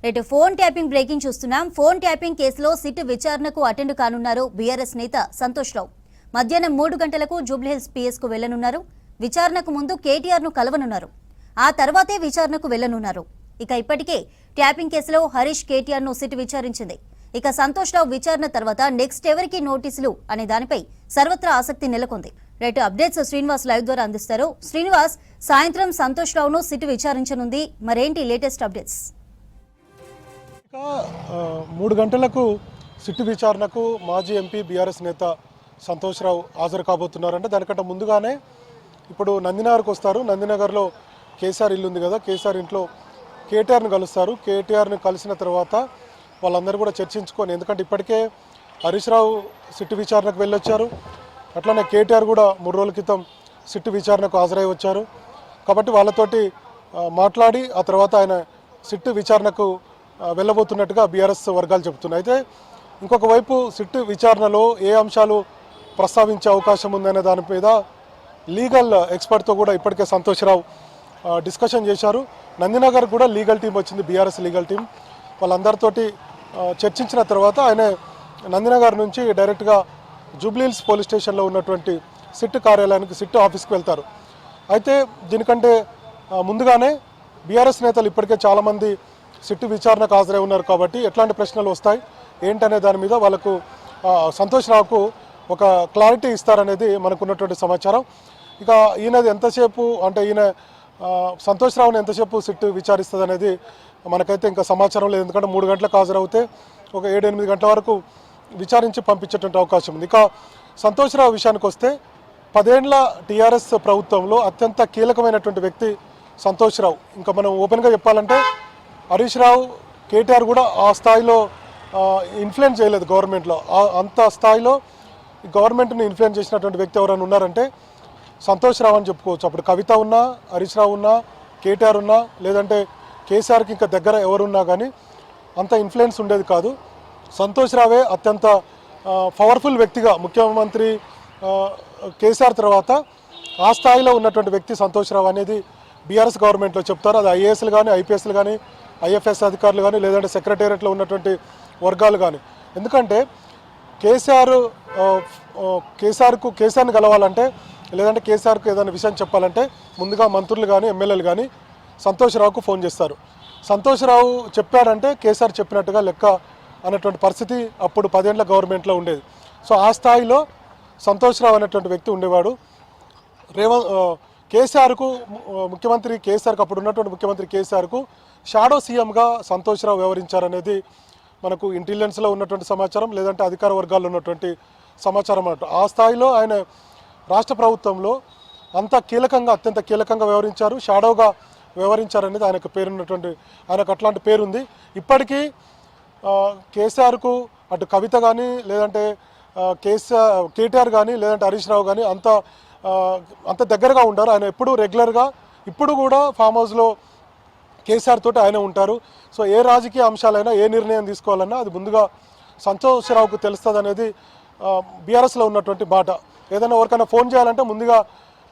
Right phone tapping breaking చూస్తున్నాం. Phone tapping కేసులో SIT విచారణకు అటెండ్ కానున్నారు బీఆర్ఎస్ నేత సంతోష్ రావు. మధ్యాహ్నం 3 గంటలకు జూబ్లీహిల్స్ పిఎస్ కు వెళ్లనున్నారు. విచారణకు ముందు కేటీఆర్ ను కలవనున్నారు. ఆ తర్వాతే విచారణకు వెళ్లనున్నారు. ఇక ఇప్పటికే ట్యాపింగ్ కేసులో హరీష్ కేటీఆర్ ను సిట్ విచారించింది. ఇక సంతోష్ రావు విచారణ తర్వాత నెక్స్ట్ ఎవరికి నోటీసులు అనే దానిపై సర్వత్రా ఆసక్తి నెలకొంది. రైట్ అప్డేట్స్ శ్రీనివాస్ లైవ్ ద్వారా అందిస్తారు. శ్రీనివాస్, సాయంత్రం సంతోష్ రావును సిట్ విచారించనుంది. మరేంటి లేటెస్ట్ అప్డేట్స్? 3 గంటలకు సిట్ విచారణకు మాజీ ఎంపీ బీఆర్ఎస్ నేత సంతోష్ రావు హాజరు కాబోతున్నారంటే దానికంటే ముందుగానే ఇప్పుడు నందినగర్కి వస్తారు. నందినగర్లో కేసీఆర్ ఇల్లు ఉంది కదా, కేసీఆర్ ఇంట్లో కేటీఆర్ని కలుస్తారు. కేటీఆర్ని కలిసిన తర్వాత వాళ్ళందరూ కూడా చర్చించుకొని, ఎందుకంటే ఇప్పటికే హరీష్ రావు సిట్ విచారణకు వెళ్ళొచ్చారు, అట్లనే కేటీఆర్ కూడా 3 రోజుల క్రితం సిట్ విచారణకు హాజరై వచ్చారు. కాబట్టి వాళ్ళతోటి మాట్లాడి ఆ తర్వాత ఆయన సిట్ విచారణకు వెళ్ళబోతున్నట్టుగా బీఆర్ఎస్ వర్గాలు చెబుతున్నాయి. అయితే ఇంకొక వైపు సిట్ విచారణలో ఏ అంశాలు ప్రస్తావించే అవకాశం ఉందనే దాని మీద లీగల్ ఎక్స్పర్ట్తో కూడా ఇప్పటికే సంతోష్ రావు డిస్కషన్ చేశారు. నందినగర్ కూడా లీగల్ టీం వచ్చింది, బీఆర్ఎస్ లీగల్ టీం. వాళ్ళందరితోటి చర్చించిన తర్వాత ఆయన నందినగర్ నుంచి డైరెక్ట్గా జూబ్లీహిల్స్ పోలీస్ స్టేషన్లో ఉన్నటువంటి సిట్ కార్యాలయానికి, సిట్ ఆఫీస్కి వెళ్తారు. అయితే దీనికంటే ముందుగానే బీఆర్ఎస్ నేతలు ఇప్పటికే చాలామంది సిట్ విచారణకు హాజరై ఉన్నారు. కాబట్టి ఎట్లాంటి ప్రశ్నలు వస్తాయి ఏంటనే దాని మీద వాళ్ళకు సంతోష్ రావుకు ఒక క్లారిటీ ఇస్తారనేది మనకున్నటువంటి సమాచారం. ఇక ఈయనది ఎంతసేపు అంటే ఈయన సంతోష్ రావుని ఎంతసేపు సిట్ విచారిస్తుంది అనేది మనకైతే ఇంకా సమాచారం లేదు. ఎందుకంటే 3 గంటలకు హాజరవుతే ఒక 7-8 గంటల వరకు విచారించి పంపించేటువంటి అవకాశం ఉంది. ఇక సంతోష్ రావు విషయానికి వస్తే 10 ఏళ్ల టీఆర్ఎస్ ప్రభుత్వంలో అత్యంత కీలకమైనటువంటి వ్యక్తి సంతోష్ రావు. ఇంకా మనం ఓపెన్గా చెప్పాలంటే హరీష్ రావు, కేటీఆర్ కూడా ఆ స్థాయిలో ఇన్ఫ్లుయెన్స్ చేయలేదు గవర్నమెంట్లో. అంత స్థాయిలో గవర్నమెంట్ని ఇన్ఫ్లుయెన్స్ చేసినటువంటి వ్యక్తి ఎవరైనా ఉన్నారంటే సంతోష్ రావు అని చెప్పుకోవచ్చు. అప్పుడు కవిత ఉన్నా, హరీష్ రావు ఉన్నా, కేటీఆర్ ఉన్నా, లేదంటే కేసీఆర్కి ఇంకా దగ్గర ఎవరున్నా కానీ అంత ఇన్ఫ్లుయెన్స్ ఉండేది కాదు. సంతోష్ రావే అత్యంత పవర్ఫుల్ వ్యక్తిగా, ముఖ్యమంత్రి కేసీఆర్ తర్వాత ఆ స్థాయిలో ఉన్నటువంటి వ్యక్తి సంతోష్ రావు అనేది బీఆర్ఎస్ గవర్నమెంట్లో చెప్తారు. అది ఐఏఎస్లు కానీ, ఐపీఎస్లు కానీ, ఐఎఫ్ఎస్ అధికారులు కానీ, లేదంటే సెక్రటేరియట్లో ఉన్నటువంటి వర్గాలు కానీ. ఎందుకంటే కేసీఆర్ని కలవాలంటే, లేదంటే కేసీఆర్కు ఏదైనా విషయం చెప్పాలంటే ముందుగా మంత్రులు కానీ, ఎమ్మెల్యేలు కానీ సంతోష్ రావుకు ఫోన్ చేస్తారు. సంతోష్ రావు చెప్పాడంటే కేసీఆర్ చెప్పినట్టుగా లెక్క అనేటువంటి పరిస్థితి అప్పుడు 10 ఏళ్ల గవర్నమెంట్లో ఉండేది. సో ఆ స్థాయిలో సంతోష్ రావు అనేటువంటి వ్యక్తి ఉండేవాడు. కేసీఆర్కు ముఖ్యమంత్రి కేసీఆర్కు అప్పుడు ఉన్నటువంటి ముఖ్యమంత్రి కేసీఆర్కు షాడో సీఎంగా సంతోష్ రావు వ్యవహరించారనేది మనకు ఇంటెలిజెన్స్లో ఉన్నటువంటి సమాచారం, లేదంటే అధికార వర్గాల్లో ఉన్నటువంటి సమాచారం అన్నట్టు. ఆ స్థాయిలో ఆయన రాష్ట్ర ప్రభుత్వంలో అత్యంత కీలకంగా వ్యవహరించారు, షాడోగా వ్యవహరించారనేది ఆయనకు పేరున్నటువంటి, ఆయనకు అట్లాంటి పేరుంది. ఇప్పటికీ కేసీఆర్కు అటు కవిత కానీ, లేదంటే కేటీఆర్ కానీ, లేదంటే హరీష్ రావు కానీ అంత దగ్గరగా ఉంటారు. ఆయన ఎప్పుడు రెగ్యులర్గా ఇప్పుడు కూడా ఫామ్ హౌస్లో కేసీఆర్ తోటి ఆయన ఉంటారు. సో ఏ రాజకీయ అంశాలైనా, ఏ నిర్ణయం తీసుకోవాలన్నా అది ముందుగా సంతోష్ రావుకు తెలుస్తుంది అనేది బీఆర్ఎస్లో ఉన్నటువంటి మాట. ఏదైనా ఎవరికైనా ఫోన్ చేయాలంటే ముందుగా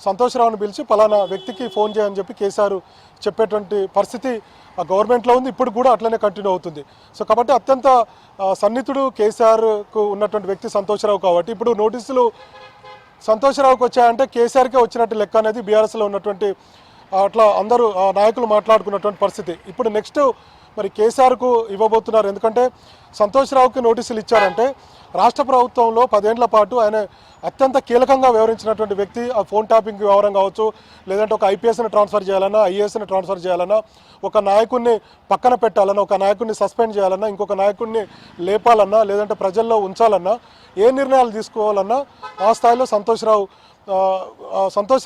సంతోష్ రావుని పిలిచి పలానా వ్యక్తికి ఫోన్ చేయని చెప్పి కేసీఆర్ చెప్పేటువంటి పరిస్థితి ఆ గవర్నమెంట్లో ఉంది. ఇప్పుడు కూడా అట్లనే కంటిన్యూ అవుతుంది. సో కాబట్టి అత్యంత సన్నిహితుడు కేసీఆర్కు ఉన్నటువంటి వ్యక్తి సంతోష్ రావు. కాబట్టి ఇప్పుడు నోటీసులు సంతోష్ రావుకి వచ్చాయంటే కేసీఆర్కే వచ్చినట్టు లెక్క అనేది బీఆర్ఎస్లో ఉన్నటువంటి అట్లా అందరూ నాయకులు మాట్లాడుకున్నటువంటి పరిస్థితి. ఇప్పుడు నెక్స్ట్ మరి కేసీఆర్కు ఇవ్వబోతున్నారు. ఎందుకంటే సంతోష్ రావుకి నోటీసులు ఇచ్చారంటే రాష్ట్ర ప్రభుత్వంలో 10 ఏళ్ల పాటు ఆయన అత్యంత కీలకంగా వ్యవహరించినటువంటి వ్యక్తి. ఆ ఫోన్ ట్యాపింగ్ వ్యవహారం కావచ్చు, లేదంటే ఒక ఐపీఎస్ని ట్రాన్స్ఫర్ చేయాలన్నా, ఐఏఎస్ని ట్రాన్స్ఫర్ చేయాలన్నా, ఒక నాయకుడిని పక్కన పెట్టాలన్నా, ఒక నాయకుడిని సస్పెండ్ చేయాలన్నా, ఇంకొక నాయకుడిని లేపాలన్నా, లేదంటే ప్రజల్లో ఉంచాలన్నా, ఏ నిర్ణయాలు తీసుకోవాలన్నా ఆ స్థాయిలో సంతోష్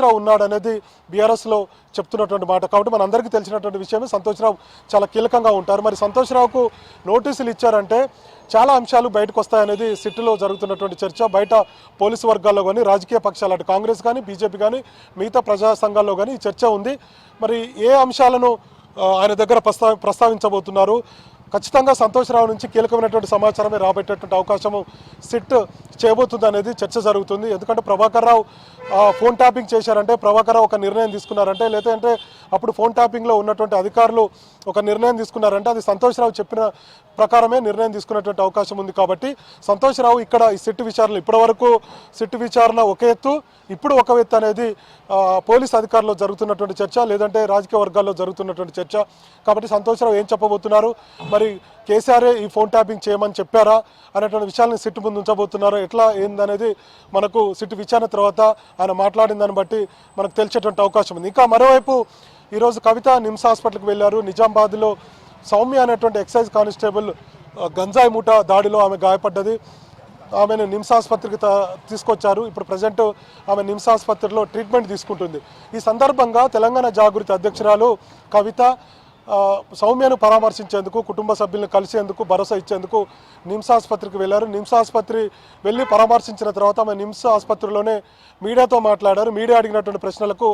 రావు ఉన్నాడు అనేది బీఆర్ఎస్లో చెప్తున్నటువంటి మాట. కాబట్టి మనందరికీ తెలిసినటువంటి విషయమే సంతోష్ రావు చాలా కీలకంగా ఉంటారు. మరి సంతోష్ రావుకు నోటీసులు ఇచ్చారంటే చాలా అంశాలు బయటకు వస్తాయనేది సిట్లో జరుగుతున్నటువంటి చర్చ. బయట పోలీసు వర్గాల్లో కానీ, రాజకీయ పక్షాలు అటు కాంగ్రెస్ కానీ, బీజేపీ కానీ, మిగతా ప్రజా సంఘాల్లో కానీ ఈ చర్చ ఉంది. మరి ఏ అంశాలను ఆయన దగ్గర ప్రస్తావించబోతున్నారు, ఖచ్చితంగా సంతోష్ రావు నుంచి కీలకమైనటువంటి సమాచారమే రాబట్టేటువంటి అవకాశము సిట్ చేయబోతుంది అనేది చర్చ జరుగుతుంది. ఎందుకంటే ప్రభాకర్ రావు ఫోన్ ట్యాపింగ్ చేశారంటే ప్రభాకర్ రావు ఒక నిర్ణయం తీసుకున్నారంటే, లేదంటే అప్పుడు ఫోన్ ట్యాపింగ్లో ఉన్నటువంటి అధికారులు ఒక నిర్ణయం తీసుకున్నారంటే అది సంతోష్ రావు చెప్పిన ప్రకారమే నిర్ణయం తీసుకున్నటువంటి అవకాశం ఉంది. కాబట్టి సంతోష్ రావు ఇక్కడ ఈ సిట్ విచారణ ఇప్పటివరకు సిట్ విచారణ ఒక ఎత్తు, ఇప్పుడు ఒక ఎత్తు అనేది పోలీస్ అధికారుల్లో జరుగుతున్నటువంటి చర్చ, లేదంటే రాజకీయ వర్గాల్లో జరుగుతున్నటువంటి చర్చ. కాబట్టి సంతోష్ రావు ఏం చెప్పబోతున్నారు, మరి కేసీఆర్ ఈ ఫోన్ ట్యాపింగ్ చేయమని చెప్పారా అనేటువంటి విషయాలను సిట్ ముందు ఉంచబోతున్నారో ఎట్లా ఏందనేది మనకు సిట్ విచారణ తర్వాత ఆయన మాట్లాడిన దాన్ని బట్టి మనకు తెలిసేటువంటి అవకాశం ఉంది. ఇంకా మరోవైపు ఈరోజు కవిత నిమ్స్ హాస్పిటల్కి వెళ్ళారు. నిజామాబాద్లో సౌమ్య అనేటువంటి ఎక్సైజ్ కానిస్టేబుల్ గంజాయి మూట దాడిలో ఆమె గాయపడ్డది. ఆమెను నిమ్స్ ఆసుపత్రికి తీసుకొచ్చారు. ఇప్పుడు ప్రజెంట్ ఆమె నిమ్స్ ఆసుపత్రిలో ట్రీట్మెంట్ తీసుకుంటుంది. ఈ సందర్భంగా తెలంగాణ జాగృతి అధ్యక్షురాలు కవిత సౌమ్యను పరామర్శించేందుకు, కుటుంబ సభ్యులను కలిసేందుకు, భరోసా ఇచ్చేందుకు నిమ్స్ ఆసుపత్రికి వెళ్ళారు. నిమ్స్ ఆసుపత్రి వెళ్ళి పరామర్శించిన తర్వాత ఆమె నిమ్స్ ఆసుపత్రిలోనే మీడియాతో మాట్లాడారు. మీడియా అడిగినటువంటి ప్రశ్నలకు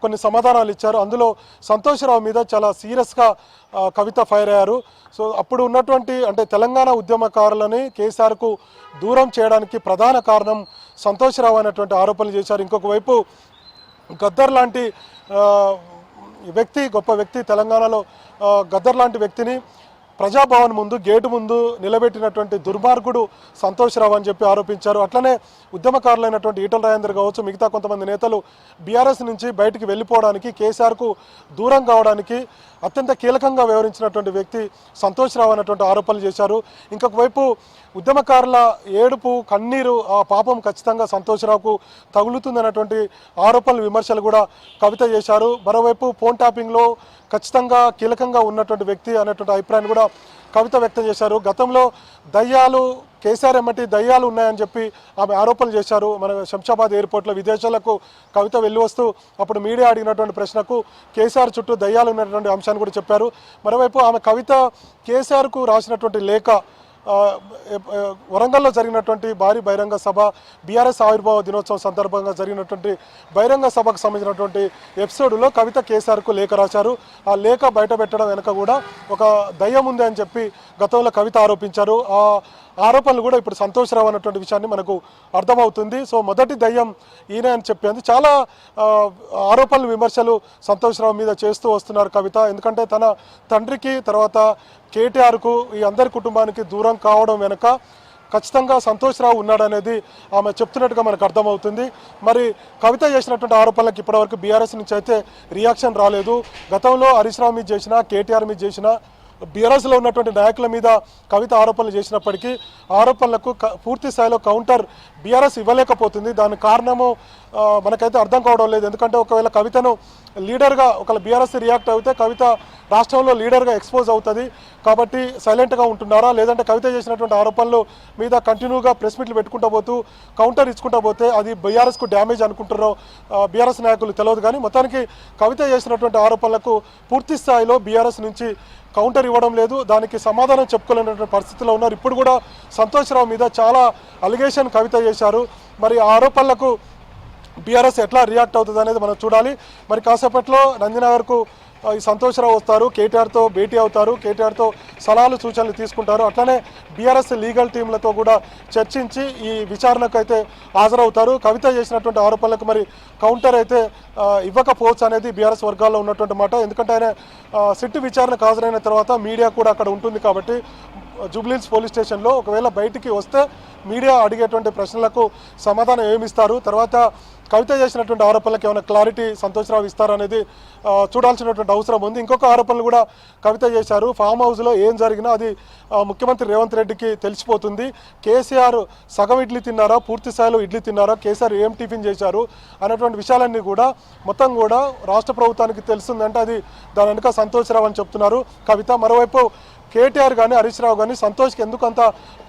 కొన్ని సమాధానాలు ఇచ్చారు. అందులో సంతోష్ రావు మీద చాలా సీరియస్గా కవిత ఫైర్ అయ్యారు. సో అప్పుడు ఉన్నటువంటి అంటే తెలంగాణ ఉద్యమకారులని కేసీఆర్కు దూరం చేయడానికి ప్రధాన కారణం సంతోష్ రావు అనేటువంటి ఆరోపణలు చేశారు. ఇంకొక వైపు గద్దర్ లాంటి వ్యక్తి, గొప్ప వ్యక్తి, తెలంగాణలో గద్దర్ లాంటి వ్యక్తిని ప్రజాభవన్ ముందు గేటు ముందు నిలబెట్టినటువంటి దుర్మార్గుడు సంతోష్ రావు అని చెప్పి ఆరోపించారు. అట్లనే ఉద్యమకారులైనటువంటి ఈటల రాజేందర్ కావచ్చు, మిగతా కొంతమంది నేతలు బీఆర్ఎస్ నుంచి బయటికి వెళ్ళిపోవడానికి, కేసీఆర్కు దూరం కావడానికి అత్యంత కీలకంగా వ్యవహరించినటువంటి వ్యక్తి సంతోష్ రావు అనేటువంటి ఆరోపణలు చేశారు. ఇంకొక వైపు ఉద్యమకారుల ఏడుపు, కన్నీరు, ఆ పాపం ఖచ్చితంగా సంతోష్ రావుకు తగులుతుందనేటువంటి ఆరోపణలు, విమర్శలు కూడా కవిత చేశారు. మరోవైపు ఫోన్ ట్యాపింగ్లో ఖచ్చితంగా కీలకంగా ఉన్నటువంటి వ్యక్తి అనేటువంటి అభిప్రాయాన్ని కూడా కవిత వ్యక్తం చేశారు. గతంలో దయ్యాలు, కేసీఆర్ ఎమ్మటి దయ్యాలు ఉన్నాయని చెప్పి ఆమె ఆరోపణలు చేశారు. మన శంషాబాద్ ఎయిర్పోర్ట్లో విదేశాలకు కవిత వెళ్ళి వస్తూ అప్పుడు మీడియా అడిగినటువంటి ప్రశ్నకు కేసీఆర్ చుట్టూ దయ్యాలు ఉన్నటువంటి అంశాన్ని కూడా చెప్పారు. మరోవైపు ఆమె కవిత కేసీఆర్కు రాసినటువంటి లేఖ, వరంగల్లో జరిగినటువంటి భారీ బహిరంగ సభ, బీఆర్ఎస్ ఆవిర్భావ దినోత్సవం సందర్భంగా జరిగినటువంటి బహిరంగ సభకు సంబంధించినటువంటి ఎపిసోడ్లో కవిత కేసీఆర్కు లేఖ రాశారు. ఆ లేఖ బయట పెట్టడం వెనుక కూడా ఒక దయ్యం ఉంది అని చెప్పి గతంలో కవిత ఆరోపించారు. ఆ ఆరోపణలు కూడా ఇప్పుడు సంతోష్ రావు అన్నటువంటి విషయాన్ని మనకు అర్థమవుతుంది. సో మొదటి దయ్యం ఈయన అని చెప్పేది చాలా ఆరోపణలు, విమర్శలు సంతోష్ రావు మీద చేస్తూ వస్తున్నారు కవిత. ఎందుకంటే తన తండ్రికి, తర్వాత కేటీఆర్కు, ఈ అందరి కుటుంబానికి దూరం కావడం వెనుక ఖచ్చితంగా సంతోష్ రావు ఉన్నాడనేది ఆమె చెప్తున్నట్టుగా మనకు అర్థమవుతుంది. మరి కవిత చేసినటువంటి ఆరోపణలకు ఇప్పటివరకు బీఆర్ఎస్ నుంచి అయితే రియాక్షన్ రాలేదు. గతంలో హరీష్ రావు మీద చేసినా, కేటీఆర్ మీద చేసినా, బీఆర్ఎస్లో ఉన్నటువంటి నాయకుల మీద కవిత ఆరోపణలు చేసినప్పటికీ ఆరోపణలకు పూర్తి స్థాయిలో కౌంటర్ బీఆర్ఎస్ ఇవ్వలేకపోతుంది. దాని కారణము మనకైతే అర్థం కావడం లేదు. ఎందుకంటే ఒకవేళ కవితను లీడర్గా ఒకవేళ బీఆర్ఎస్ రియాక్ట్ అయితే కవిత రాష్ట్రంలో లీడర్గా ఎక్స్పోజ్ అవుతుంది. కాబట్టి సైలెంట్గా ఉంటున్నారా, లేదంటే కవిత చేసినటువంటి ఆరోపణలు మీద కంటిన్యూగా ప్రెస్ మీట్లు పెట్టుకుంటూ పోతూ కౌంటర్ ఇచ్చుకుంటూ పోతే అది బీఆర్ఎస్కు డ్యామేజ్ అనుకుంటున్నారో బీఆర్ఎస్ నాయకులు తెలియదు. కానీ మొత్తానికి కవిత చేసినటువంటి ఆరోపణలకు పూర్తి స్థాయిలో బీఆర్ఎస్ నుంచి కౌంటర్ ఇవ్వడం లేదు. దానికి సమాధానం చెప్పుకోలేనటువంటి పరిస్థితిలో ఉన్నారు. ఇప్పుడు కూడా సంతోష్ రావు మీద చాలా అలిగేషన్ కవిత చేశారు. మరి ఆ ఆరోపణలకు బీఆర్ఎస్ ఎట్లా రియాక్ట్ అవుతుంది అనేది మనం చూడాలి. మరి కాసేపట్లో నందినగర్కు ఈ సంతోష్ రావు వస్తారు, కేటీఆర్తో భేటీ అవుతారు, కేటీఆర్తో సలహాలు, సూచనలు తీసుకుంటారు. అట్లనే బీఆర్ఎస్ లీగల్ టీంలతో కూడా చర్చించి ఈ విచారణకు అయితే హాజరవుతారు. కవిత చేసినటువంటి ఆరోపణలకు మరి కౌంటర్ అయితే ఇవ్వకపోవచ్చు అనేది బీఆర్ఎస్ వర్గాల్లో ఉన్నటువంటి మాట. ఎందుకంటే ఆయన సిట్ విచారణకు హాజరైన తర్వాత మీడియా కూడా అక్కడ ఉంటుంది. కాబట్టి జూబ్లీహిల్స్ పోలీస్ స్టేషన్లో ఒకవేళ బయటికి వస్తే మీడియా అడిగేటువంటి ప్రశ్నలకు సమాధానం ఏమిస్తారు, తర్వాత కవిత చేసినటువంటి ఆరోపణలకు ఏమైనా క్లారిటీ సంతోష్ రావు ఇస్తారనేది చూడాల్సినటువంటి అవసరం ఉంది. ఇంకొక ఆరోపణలు కూడా కవిత చేశారు. ఫామ్ హౌస్లో ఏం జరిగినా అది ముఖ్యమంత్రి రేవంత్ రెడ్డికి తెలిసిపోతుంది. కేసీఆర్ సగం ఇడ్లీ తిన్నారా, పూర్తి స్థాయిలో ఇడ్లీ తిన్నారా, కేసీఆర్ ఏం టిఫిన్ చేశారు అనేటువంటి విషయాలన్నీ కూడా మొత్తం కూడా రాష్ట్ర ప్రభుత్వానికి తెలుస్తుందంటే అది దాని వెనుక సంతోష్ రావు అని చెప్తున్నారు కవిత. మరోవైపు కేటీఆర్ కానీ హరీష్ రావు కానీ సంతోష్కి ఎందుకు అంత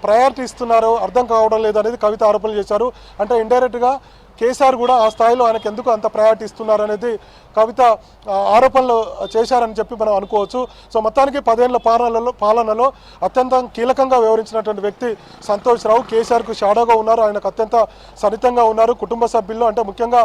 ప్రయారిటీ ఇస్తున్నారో అర్థం కావడం లేదనేది కవిత ఆరోపణలు చేశారు. అంటే ఇండైరెక్ట్గా కేసీఆర్ కూడా ఆ స్థాయిలో ఆయనకు ఎందుకు అంత ప్రయారిటీ ఇస్తున్నారు అనేది కవిత ఆరోపణలు చేశారని చెప్పి మనం అనుకోవచ్చు. సో మొత్తానికి 10 ఏళ్ల పాలనలో అత్యంత కీలకంగా వ్యవహరించినటువంటి వ్యక్తి సంతోష్ రావు కేసీఆర్కు షాడోగా ఉన్నారు. ఆయనకు అత్యంత సన్నిహితంగా ఉన్నారు. కుటుంబ సభ్యుల్లో అంటే ముఖ్యంగా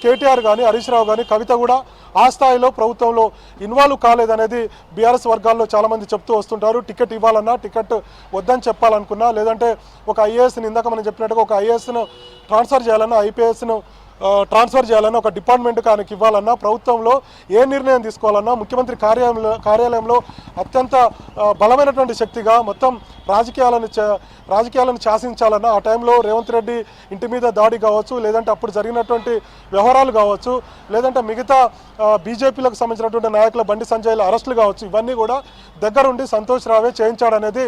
కేటీఆర్ కానీ హరీష్ రావు కానీ కవిత కూడా ఆ స్థాయిలో ప్రభుత్వంలో ఇన్వాల్వ్ కాలేదనేది బీఆర్ఎస్ వర్గాల్లో చాలామంది చెప్తూ వస్తుంటారు. టికెట్ ఇవ్వాలన్నా, టికెట్ వద్దని చెప్పాలనుకున్నా, లేదంటే ఒక ఐఏఎస్ని ఇందాక మనం చెప్పినట్టుగా ఒక ఐఏఎస్ను ట్రాన్స్ఫర్ చేయాలన్నా, ఐపీఎస్ను ట్రాన్స్ఫర్ చేయాలన్నా, ఒక డిపార్ట్మెంట్కి ఆయనకి ఇవ్వాలన్నా, ప్రభుత్వంలో ఏ నిర్ణయం తీసుకోవాలన్నా ముఖ్యమంత్రి కార్యాలయంలో అత్యంత బలమైనటువంటి శక్తిగా మొత్తం రాజకీయాలను శాసించాలన్నా ఆ టైంలో రేవంత్ రెడ్డి ఇంటి మీద దాడి కావచ్చు, లేదంటే అప్పుడు జరిగినటువంటి వ్యవహారాలు కావచ్చు, లేదంటే మిగతా బీజేపీలకు సంబంధించినటువంటి నాయకుల బండి సంజయ్ల అరెస్టులు కావచ్చు, ఇవన్నీ కూడా దగ్గరుండి సంతోష్ రావే చేయించాడనేది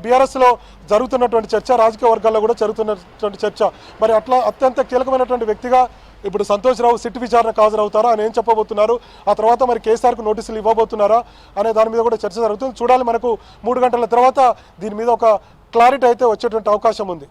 బీఆర్ఎస్లో జరుగుతున్నటువంటి చర్చ, రాజకీయ వర్గాల్లో కూడా జరుగుతున్నటువంటి చర్చ. మరి అట్లా అత్యంత కీలకమైనటువంటి వ్యక్తిగా ఇప్పుడు సంతోష్ రావు సిట్ విచారణకు హాజరవుతారా, ఆయన ఏం చెప్పబోతున్నారు, ఆ తర్వాత మరి కేసీఆర్కు నోటీసులు ఇవ్వబోతున్నారా అనే దాని మీద కూడా చర్చ జరుగుతుంది. చూడాలి, మనకు 3 గంటల తర్వాత దీని మీద ఒక క్లారిటీ అయితే వచ్చేటువంటి అవకాశం ఉంది.